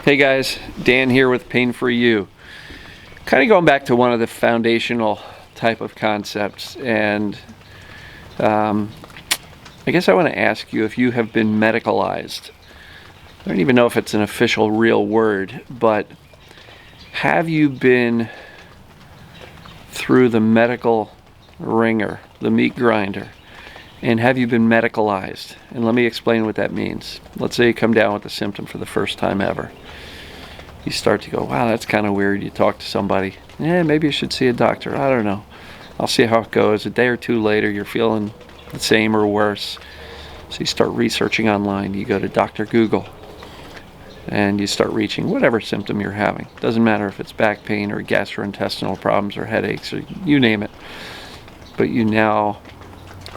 Hey guys, Dan here with Pain for You. Kind of going back to one of the foundational type of concepts, and I guess I want to ask you if you have been medicalized. I don't even know if it's an official real word, but have you been through the medical ringer, the meat grinder? And have you been medicalized? And let me explain what that means. Let's say you come down with a symptom for the first time ever. You start to go, wow, that's kind of weird. You talk to somebody, maybe you should see a doctor. I don't know. I'll see how it goes. A day or two later, you're feeling the same or worse. So you start researching online. You go to Dr. Google and you start reaching whatever symptom you're having. Doesn't matter if it's back pain or gastrointestinal problems or headaches or you name it. But you now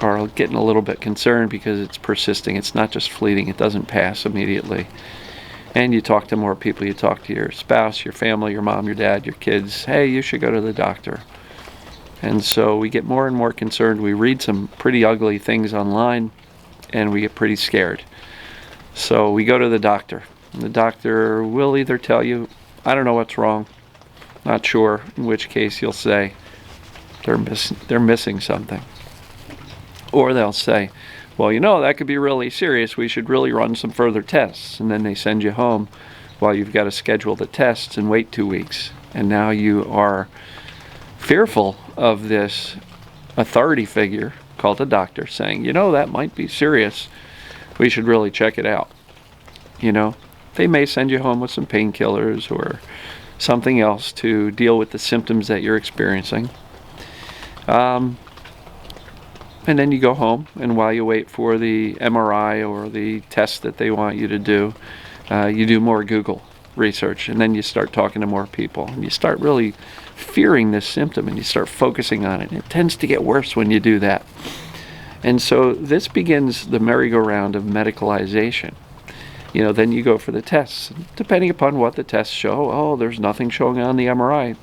are getting a little bit concerned because it's persisting. It's not just fleeting. It doesn't pass immediately. And you talk to more people. You talk to your spouse, your family, your mom, your dad, your kids. Hey, you should go to the doctor. And so we get more and more concerned. We read some pretty ugly things online and we get pretty scared. So we go to the doctor. And the doctor will either tell you, I don't know what's wrong, not sure, in which case you'll say, they're missing something. Or they'll say, well, that could be really serious. We should really run some further tests. And then they send you home while you've got to schedule the tests and wait 2 weeks. And now you are fearful of this authority figure called a doctor saying, that might be serious. We should really check it out. They may send you home with some painkillers or something else to deal with the symptoms that you're experiencing. And then you go home, and while you wait for the MRI or the test that they want you to do, you do more Google research, and then you start talking to more people, and you start really fearing this symptom, and you start focusing on it. And it tends to get worse when you do that. And so this begins the merry-go-round of medicalization. Then you go for the tests. Depending upon what the tests show, there's nothing showing on the MRI.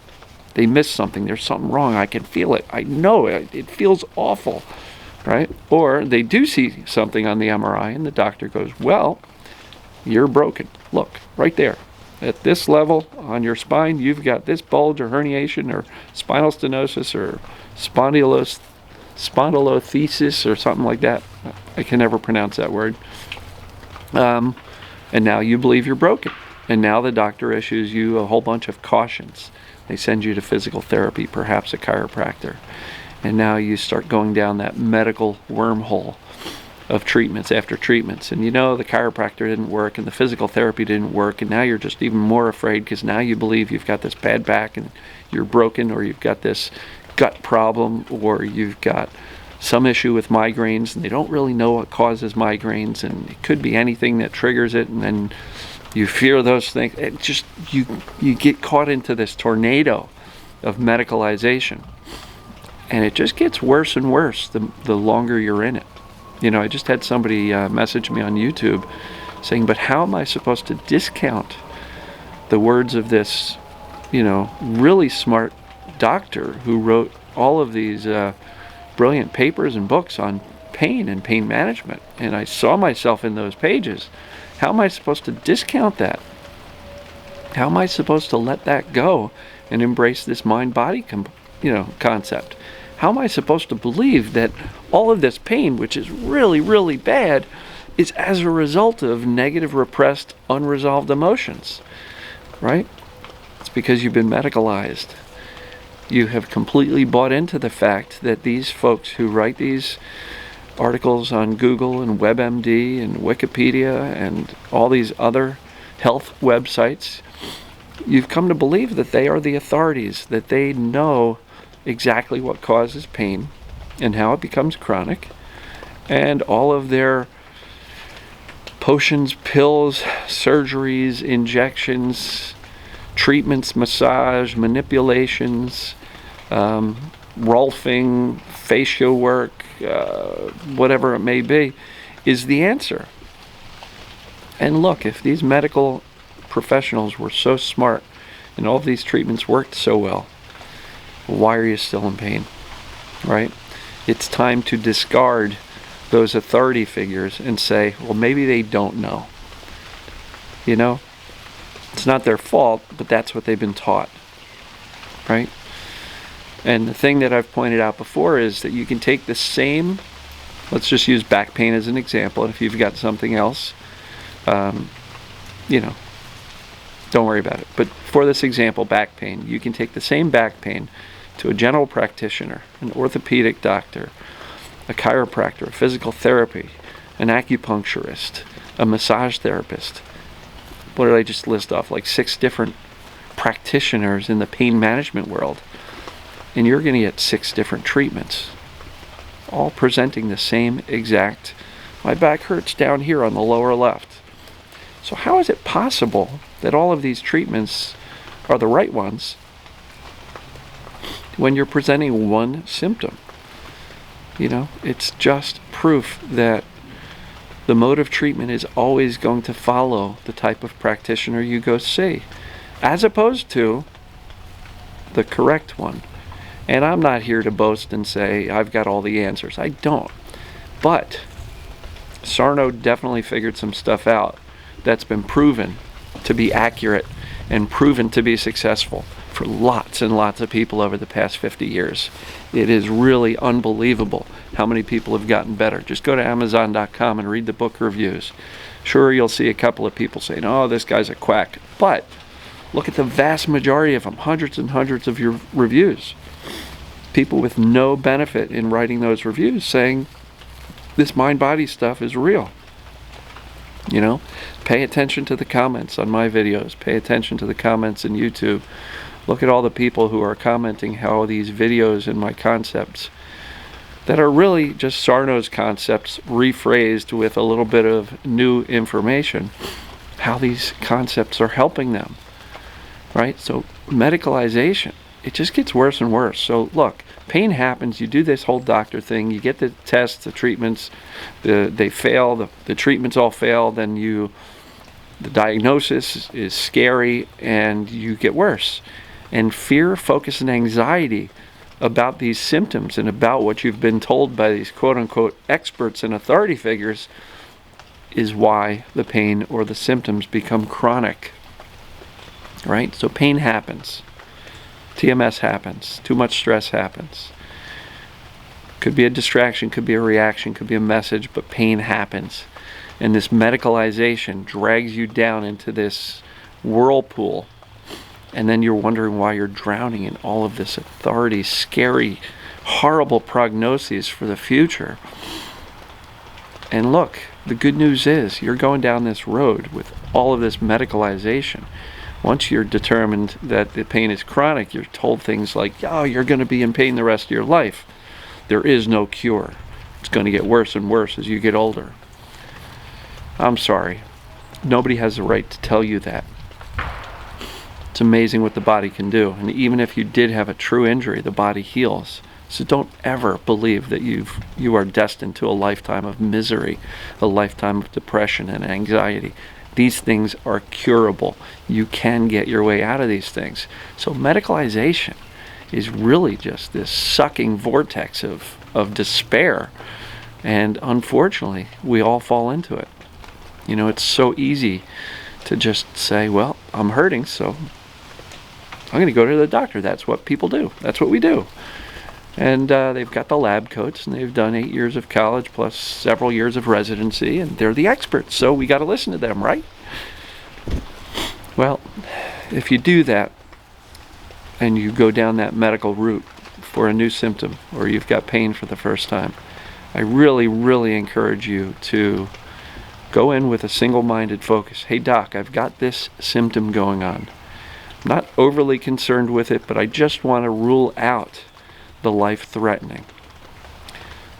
They missed something. There's something wrong. I can feel it. I know it. It feels awful. Right? Or they do see something on the MRI and the doctor goes, well, you're broken. Look, right there. At this level on your spine, you've got this bulge or herniation or spinal stenosis or spondylolisthesis or something like that. I can never pronounce that word. And now you believe you're broken. And now the doctor issues you a whole bunch of cautions. They send you to physical therapy, perhaps a chiropractor. And now you start going down that medical wormhole of treatments after treatments. And the chiropractor didn't work and the physical therapy didn't work. And now you're just even more afraid because now you believe you've got this bad back and you're broken, or you've got this gut problem, or you've got some issue with migraines and they don't really know what causes migraines. And it could be anything that triggers it. And then you fear those things. It just, you get caught into this tornado of medicalization. And it just gets worse and worse the longer you're in it. I just had somebody message me on YouTube saying, but how am I supposed to discount the words of this, really smart doctor who wrote all of these brilliant papers and books on pain and pain management? And I saw myself in those pages. How am I supposed to discount that? How am I supposed to let that go and embrace this mind-body concept? How am I supposed to believe that all of this pain, which is really, really bad, is as a result of negative, repressed, unresolved emotions, right? It's because you've been medicalized. You have completely bought into the fact that these folks who write these articles on Google and WebMD and Wikipedia and all these other health websites, you've come to believe that they are the authorities, that they know exactly what causes pain and how it becomes chronic, and all of their potions, pills, surgeries, injections, treatments, massage, manipulations, rolfing, facial work, whatever it may be, is the answer. And look, if these medical professionals were so smart and all of these treatments worked so well, why are you still in pain, right? It's time to discard those authority figures and say, well, maybe they don't know. It's not their fault, but that's what they've been taught, right? And the thing that I've pointed out before is that you can take the same, let's just use back pain as an example, and if you've got something else, you know, don't worry about it. But for this example, back pain, you can take the same back pain to a general practitioner, an orthopedic doctor, a chiropractor, a physical therapy, an acupuncturist, a massage therapist. What did I just list off? Like 6 different practitioners in the pain management world. And you're going to get 6 different treatments, all presenting the same exact, my back hurts down here on the lower left. So how is it possible that all of these treatments are the right ones when you're presenting one symptom? You know, it's just proof that the mode of treatment is always going to follow the type of practitioner you go see, as opposed to the correct one. And I'm not here to boast and say I've got all the answers. I don't. But Sarno definitely figured some stuff out that's been proven to be accurate and proven to be successful for lots and lots of people over the past 50 years. It is really unbelievable how many people have gotten better. Just go to Amazon.com and read the book reviews. Sure, you'll see a couple of people saying, oh, this guy's a quack. But look at the vast majority of them, hundreds and hundreds of your reviews. People with no benefit in writing those reviews saying this mind-body stuff is real. You know, pay attention to the comments on my videos. Pay attention to the comments in YouTube. Look at all the people who are commenting how these videos and my concepts that are really just Sarno's concepts rephrased with a little bit of new information, how these concepts are helping them, right? So medicalization, it just gets worse and worse. So look, pain happens, you do this whole doctor thing, you get the tests, the treatments, they fail, the treatments all fail, then the diagnosis is scary and you get worse. And fear, focus, and anxiety about these symptoms and about what you've been told by these quote-unquote experts and authority figures is why the pain or the symptoms become chronic, right? So pain happens. TMS happens. Too much stress happens. Could be a distraction, could be a reaction, could be a message, but pain happens. And this medicalization drags you down into this whirlpool. And then you're wondering why you're drowning in all of this authority, scary, horrible prognoses for the future. And look, the good news is you're going down this road with all of this medicalization. Once you're determined that the pain is chronic, you're told things like, oh, you're going to be in pain the rest of your life. There is no cure. It's going to get worse and worse as you get older. I'm sorry. Nobody has the right to tell you that. It's amazing what the body can do. And even if you did have a true injury, the body heals. So don't ever believe that you are destined to a lifetime of misery, a lifetime of depression and anxiety. These things are curable. You can get your way out of these things. So medicalization is really just this sucking vortex of despair. And unfortunately, we all fall into it. You know, it's so easy to just say, well, I'm hurting, so I'm going to go to the doctor. That's what people do. That's what we do. And they've got the lab coats, and they've done 8 years of college plus several years of residency, and they're the experts, so we got to listen to them, right? Well, if you do that, and you go down that medical route for a new symptom, or you've got pain for the first time, I really, really encourage you to go in with a single-minded focus. Hey, doc, I've got this symptom going on. I'm not overly concerned with it, but I just want to rule out the life-threatening.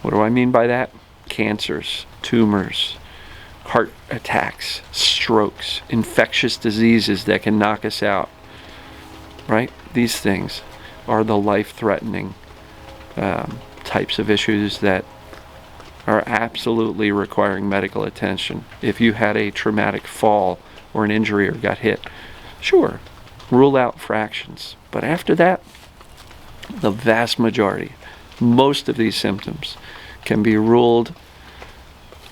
What do I mean by that? Cancers, tumors, heart attacks, strokes, infectious diseases that can knock us out, right? These things are the life-threatening types of issues that are absolutely requiring medical attention. If you had a traumatic fall or an injury or got hit, sure, rule out fractions. But after that, the vast majority, most of these symptoms can be ruled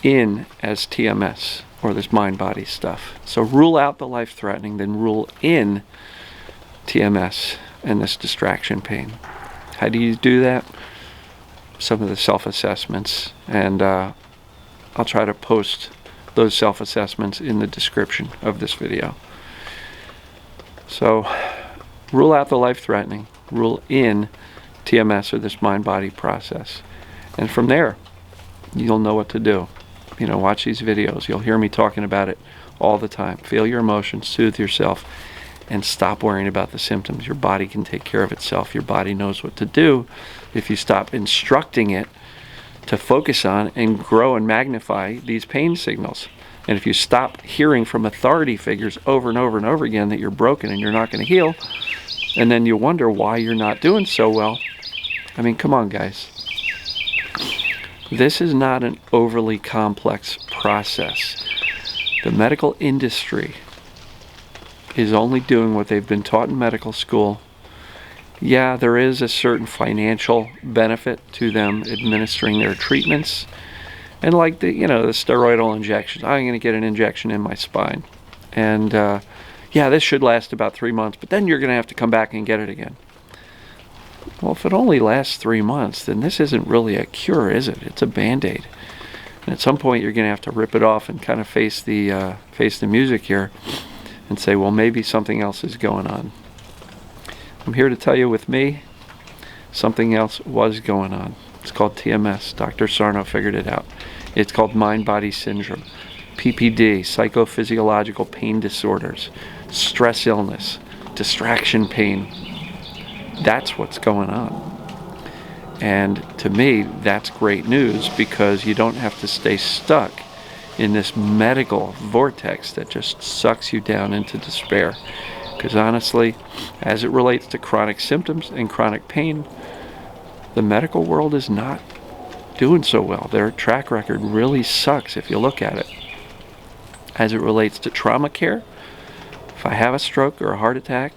in as TMS or this mind-body stuff. So rule out the life-threatening, then rule in TMS and this distraction pain. How do you do that? Some of the self-assessments, and I'll try to post those self-assessments in the description of this video. So rule out the life-threatening, rule in TMS, or this mind-body process, and from there you'll know what to do. You know, watch these videos. You'll hear me talking about it all the time. Feel your emotions, soothe yourself, and stop worrying about the symptoms. Your body can take care of itself. Your body knows what to do if you stop instructing it to focus on and grow and magnify these pain signals. And if you stop hearing from authority figures over and over and over again that you're broken and you're not going to heal, and then you wonder why you're not doing so well. I mean, come on, guys. This is not an overly complex process. The medical industry is only doing what they've been taught in medical school. Yeah, there is a certain financial benefit to them administering their treatments. And like the steroidal injections. I'm going to get an injection in my spine. And yeah, this should last about 3 months, but then you're going to have to come back and get it again. Well, if it only lasts 3 months, then this isn't really a cure, is it? It's a Band-Aid. And at some point, you're going to have to rip it off and kind of face the music here and say, well, maybe something else is going on. I'm here to tell you, with me, something else was going on. It's called TMS. Dr. Sarno figured it out. It's called mind-body syndrome, PPD, psychophysiological pain disorders, stress illness, distraction pain. That's what's going on. And to me, that's great news, because you don't have to stay stuck in this medical vortex that just sucks you down into despair. Because honestly, as it relates to chronic symptoms and chronic pain, the medical world is not doing so well. Their track record really sucks if you look at it. As it relates to trauma care, if I have a stroke or a heart attack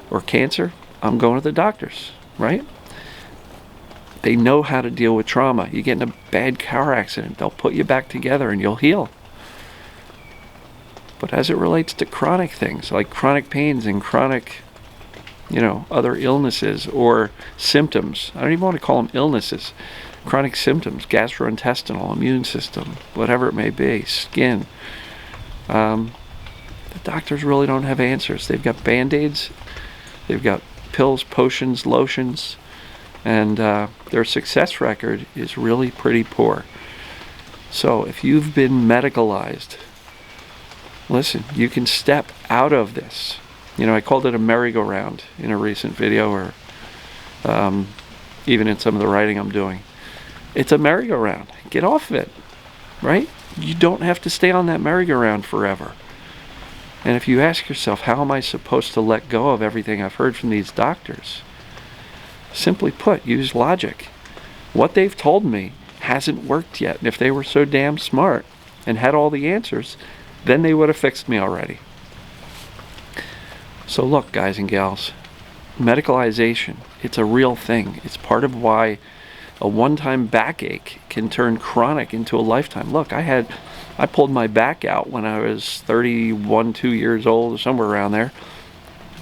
or cancer, I'm going to the doctors, right? They know how to deal with trauma. You get in a bad car accident, they'll put you back together and you'll heal. But as it relates to chronic things like chronic pains and chronic, other illnesses or symptoms, I don't even want to call them illnesses, chronic symptoms, gastrointestinal, immune system, whatever it may be, skin, the doctors really don't have answers. They've got Band-Aids, they've got pills, potions, lotions, and their success record is really pretty poor. So if you've been medicalized, listen, you can step out of this. I called it a merry-go-round in a recent video, or even in some of the writing I'm doing. It's a merry-go-round. Get off of it, right? You don't have to stay on that merry-go-round forever. And if you ask yourself, how am I supposed to let go of everything I've heard from these doctors? Simply put, use logic. What they've told me hasn't worked yet. And if they were so damn smart and had all the answers, then they would have fixed me already. So look, guys and gals, medicalization, it's a real thing. It's part of why a one-time backache can turn chronic into a lifetime. Look, I pulled my back out when I was 31, 2 years old, or somewhere around there,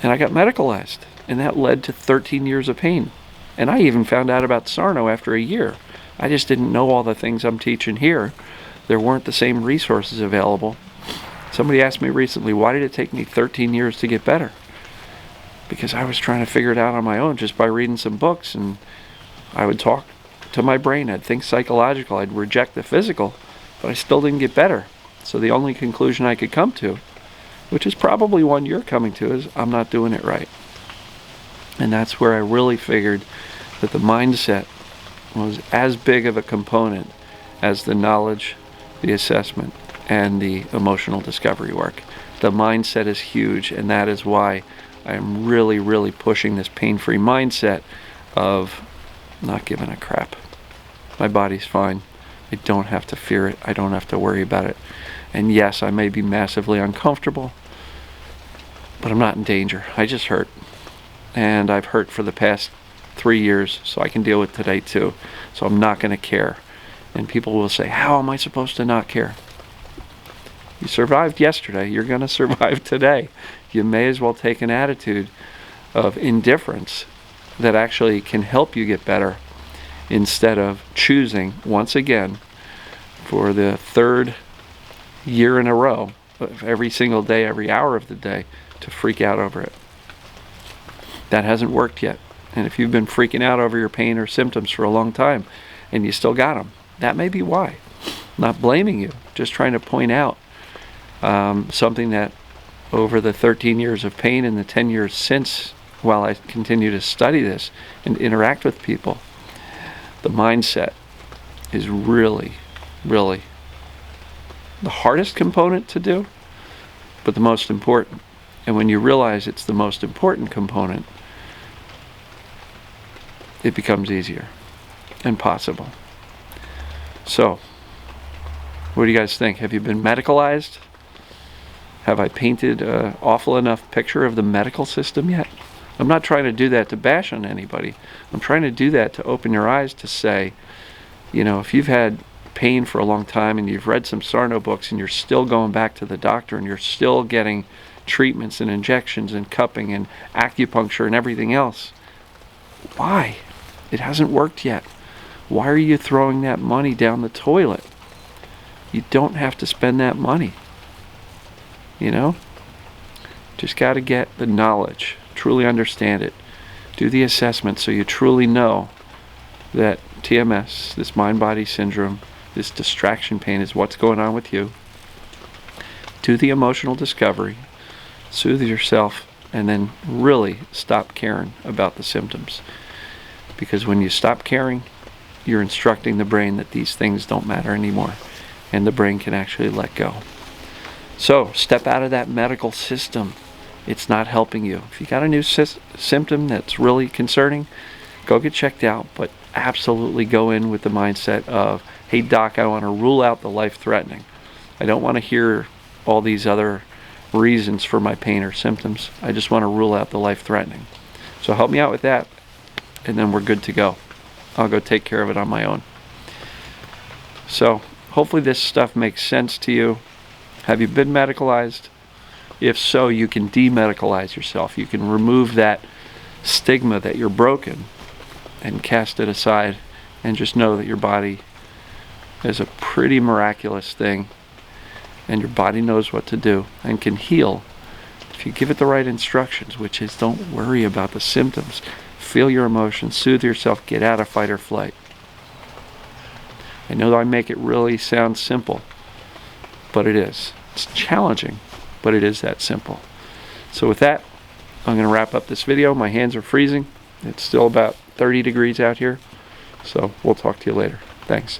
and I got medicalized, and that led to 13 years of pain. And I even found out about Sarno after a year. I just didn't know all the things I'm teaching here. There weren't the same resources available. Somebody asked me recently, why did it take me 13 years to get better? Because I was trying to figure it out on my own just by reading some books, and I would talk to my brain. I'd think psychological. I'd reject the physical, but I still didn't get better. So the only conclusion I could come to, which is probably one you're coming to, is I'm not doing it right. And that's where I really figured that the mindset was as big of a component as the knowledge, the assessment, and the emotional discovery work. The mindset is huge, and that is why I am really, really pushing this pain-free mindset of not giving a crap. My body's fine. I don't have to fear it. I don't have to worry about it. And yes, I may be massively uncomfortable, but I'm not in danger. I just hurt. And I've hurt for the past 3 years, so I can deal with today too. So I'm not going to care. And people will say, how am I supposed to not care? You survived yesterday, you're going to survive today. You may as well take an attitude of indifference that actually can help you get better, instead of choosing, once again, for the third year in a row, every single day, every hour of the day, to freak out over it. That hasn't worked yet. And if you've been freaking out over your pain or symptoms for a long time and you still got them, that may be why. Not blaming you, just trying to point out something that over the 13 years of pain and the 10 years since, while I continue to study this and interact with people, the mindset is really, really the hardest component to do, but the most important. And when you realize it's the most important component, it becomes easier and possible. So, what do you guys think? Have you been medicalized? Have I painted an awful enough picture of the medical system yet? I'm not trying to do that to bash on anybody. I'm trying to do that to open your eyes to say, you know, if you've had pain for a long time and you've read some Sarno books and you're still going back to the doctor and you're still getting treatments and injections and cupping and acupuncture and everything else, why? It hasn't worked yet. Why are you throwing that money down the toilet? You don't have to spend that money. You know? Just got to get the knowledge, truly understand it, do the assessment so you truly know that TMS, this mind-body syndrome, this distraction pain is what's going on with you. Do the emotional discovery, soothe yourself, and then really stop caring about the symptoms. Because when you stop caring, you're instructing the brain that these things don't matter anymore, and the brain can actually let go. So, step out of that medical system. It's not helping you. If you got a new symptom that's really concerning, go get checked out, but absolutely go in with the mindset of, hey doc, I want to rule out the life-threatening. I don't want to hear all these other reasons for my pain or symptoms. I just want to rule out the life-threatening. So help me out with that, and then we're good to go. I'll go take care of it on my own. So hopefully this stuff makes sense to you. Have you been medicalized? If so, you can demedicalize yourself. You can remove that stigma that you're broken and cast it aside, and just know that your body is a pretty miraculous thing, and your body knows what to do and can heal if you give it the right instructions, which is don't worry about the symptoms. Feel your emotions, soothe yourself, get out of fight or flight. I know I make it really sound simple, but it is. It's challenging, but it is that simple. So with that, I'm going to wrap up this video. My hands are freezing. It's still about 30 degrees out here. So we'll talk to you later. Thanks.